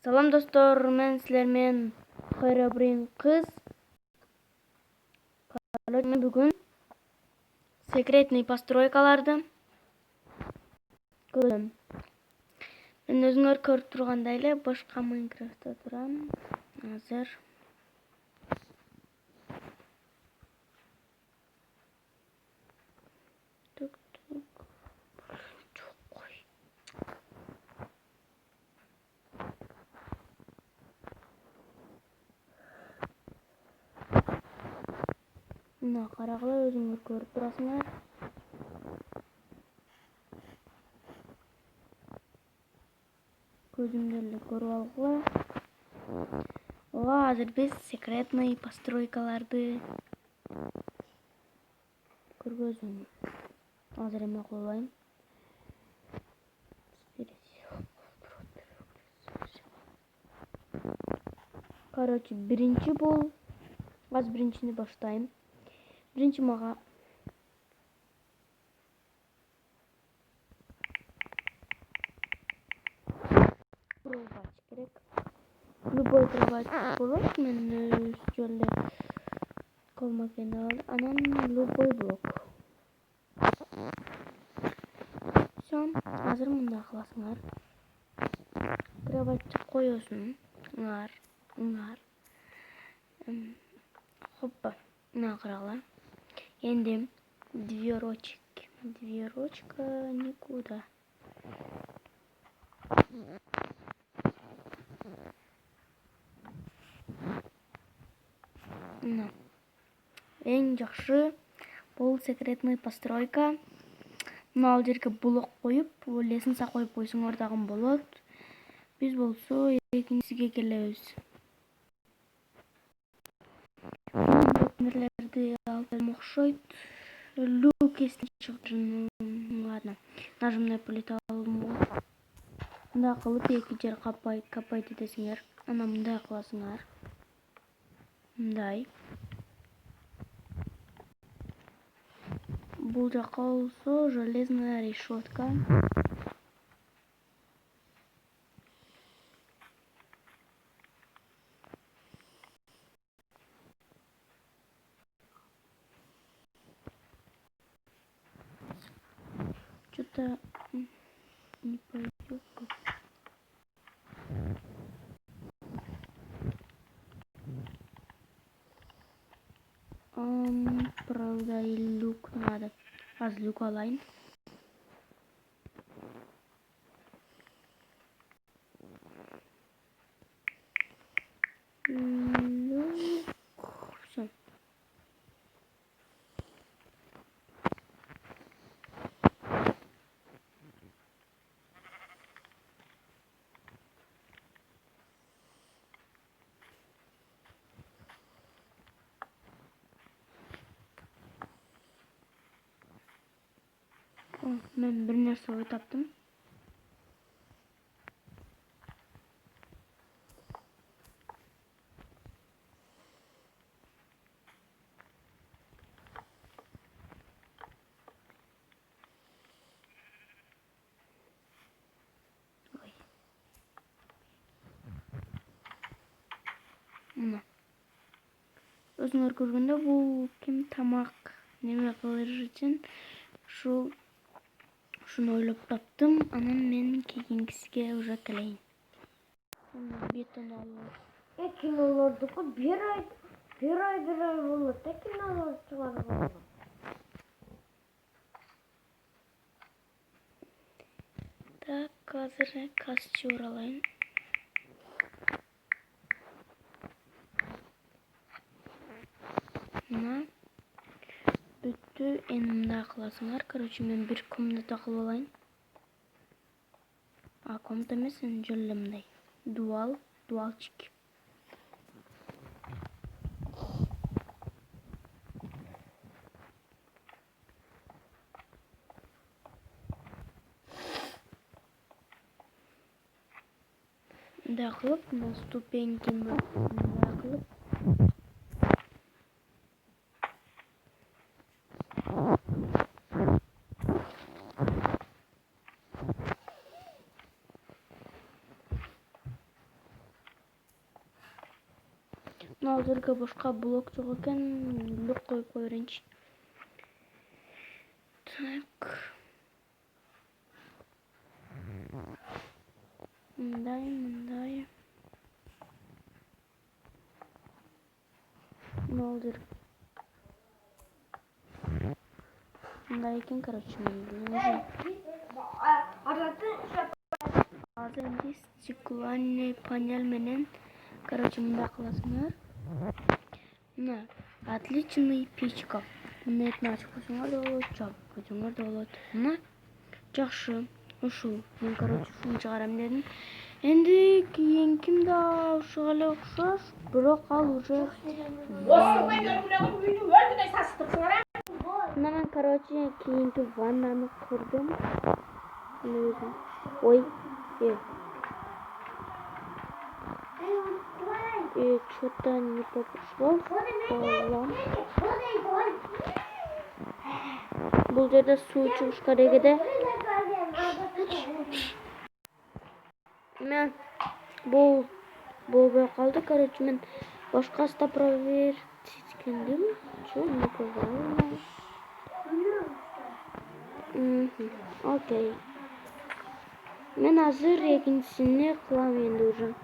Салам достор, мен силермен Хайрабрин кыз. Мен бүгүн секретный постройкаларды көрөм. Мен өзүңөр көрүп тургандай эле башка Майнкрафтта турам. Азыр мына карагыла, өзүңөр көрүп турасыңар. Көзүмдө эле көрүп алгыла. Ооба, азыр биз секретный постройкаларды көргөзөм. Азыр эме кылайын. Короче, биринчи бул. Азыр биринчини баштайм. Биринчи мага кровать керек. Любой кровать болот. Мен өзүчө эле колмакен алып, анан любой блок. Всё, азыр мында кыласыңар. Кроватьты коесуңар. Хоппа, мына карагыла. Энди дверочка никуда. Мына эң жакшы бул секретный постройка. Мына ал жерге блок коюп, лестница коюп койсоңор дагы болот. Биз болсо экинчисиге келебиз. Нерлерди алып окшойт. Люк эстен чыгып. Ладно. Нажимная плита алып. Мындай кылып эки жер капайт этесиңер. Анан мындай кыласыңар. Мындай. Бул жака болсо железная решетка. Что-то не пойдет. Правда, и люк надо. Аз люк алайын. Все. Мен бир нерсе ой таптым. Мына. Өзүңөр көргөндө бул ким тамак неме кылыш үчүн ушуну ойлоп таптым. Анан мен кийинкисиге уже келейин. Бетон алып. Кинолордуку бир айда болот. Кинолор чыгарып. Так, азыр костюр алайын. Мына бүттү. Эми мындай кыласыңар. Короче, мен бир комната кылып алайын. Комната эмес, жөн эле мындай. Дуалчик. Мындай кылып, мына ступеньки мындай кылып. Ал жерге бошка блок жок экен. Блок коюп кое берейинчи. Так. Мындай. Ал жер. Мындай экен, короче, азыр энди стеклянный панель менен, короче, мындай кыласыңар. Мына отличный печка. Мына этини ачып койсоңор да болот, жаап койсоңор да болот. Мына жакшы. Ушул. Мен, короче, ушуну чыгарам дедим. Энди кийинким да ушуга эле окшош, бирок ал уже мына мен, короче, кийинки ваннаны курдум. Ой, что-то не пошло. Бул жерде суу чыгыш керек эди. Мен бул болбой калды, короче, мен башкасында проверить эткендим. Чё не правильно? Окей. Мен азыр экинчисини кылам энди уже.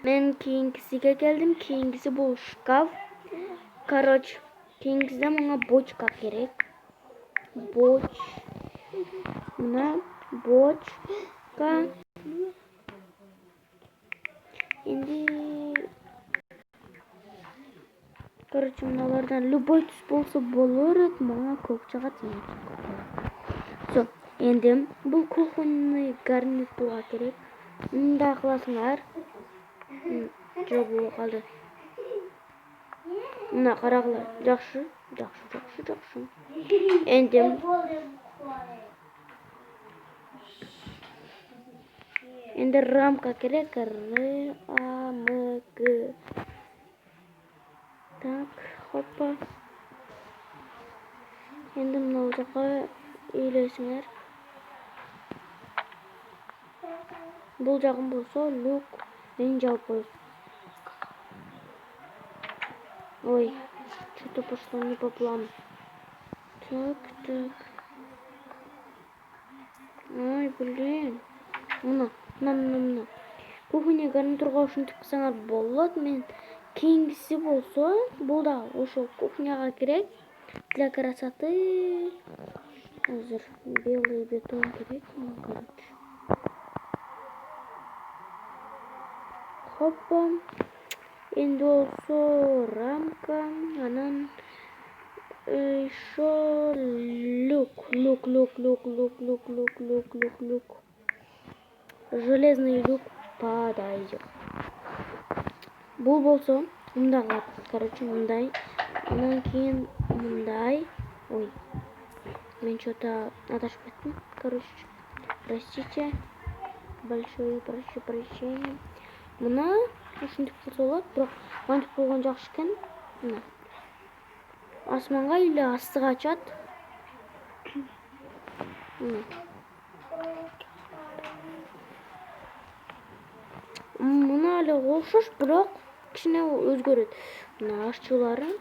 Мен кийинкисиге келдим. Кийинкиси бул шкаф. Короче, кийинкисиде мага бочка керек. Мына бочка. Энди, короче, мыналардан любой түс болсо болот, мага көк жагат. Всё. Энди бул кухонный гарнитур керек. Мындай кыласыңар. Жок боло калды. Мына карагыла. Жакшы. Энди рамка керек. РАМК. Так, хоппа. Энди мына жака үйлесиңер. Бул жагым болсо люк. Мен жауып коюп. Ой, что-то пошло не по плану. Так. Ой, блин. Мына. Кухня гарнитурга ушинтип кылсаңар болот. Мен кийинкиси болсо, бул да ошо кухняга керек. Для красоты. Азыр белый бетон керек, короче. Хоппа. Энди болсо рамка, анан ошо люк. Железный люк подойдет. Бул болсо мындай кылат. Короче, мындай. Анан кийин мындай. Ой. Мен что-то адашып кеттим. Короче, простите. Большое прошу прощения. Мына ушинтип кылса болот, бирок мынтип койгон жакшы экен. Мына. Асманга или астыга ачат. Мына эле окшош, бирок кичине өзгөрөт. Мына ашчулары.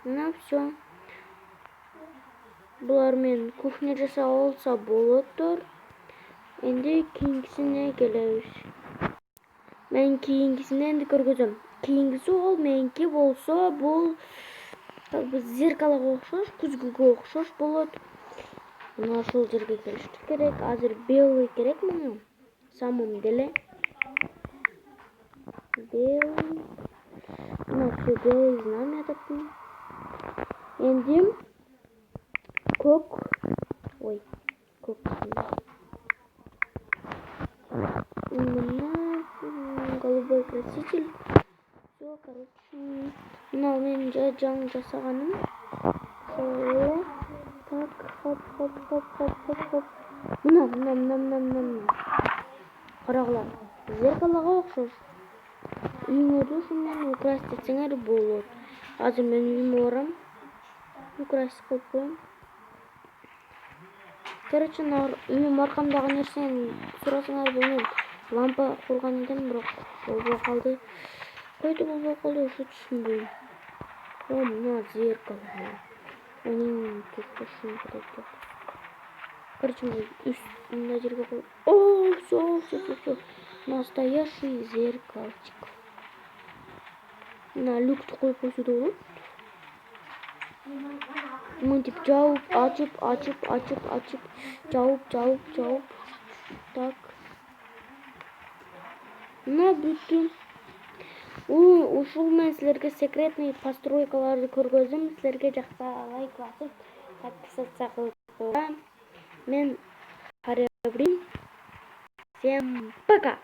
Мына всё. Булар мен кухня жасап алса болоттур. Энди кийинкисине келебиз. Мен кийинкисине энди көргөзөм. Кийинкиси ол меники болсо, бул зеркалга окшош, күзгүгө окшош болот. Мына ошол жерге келиштик керек. Азыр белый керек мага. Самым деле. Белый. Мына всё белый знамя таптым. Энди көк. Ой, көк. Мына голубой краситель. Всё, короче. Мына мен жаңы жасаганым. Так, хоп. Мына. Карагыла. Зеркалга окшош. Үйүңөрдү ушундан украсть этсеңер болот. Азыр мен үйүмө барам. Украсть кылып коем. Короче, үйүм аркамдагы нерсени сурасаңар, бул мен лампа курган эдим, бирок болбой калды. Қойды болбой қалды, ушу түшүнбөйм. О, мына зеркало. Onun tutuşunu bırakıyor. Короче, на жерге қой. О, все. Настоящий зеркальчик. На люкті қойып қойса да болады. Мынтип жауып, açып, жауып. Так. Мына бүттүм. Ушул мен силерге секретный постройкаларды көргөздүм. Силерге жакса лайк басып, подписаться кылып койгула. Мен Всем пока!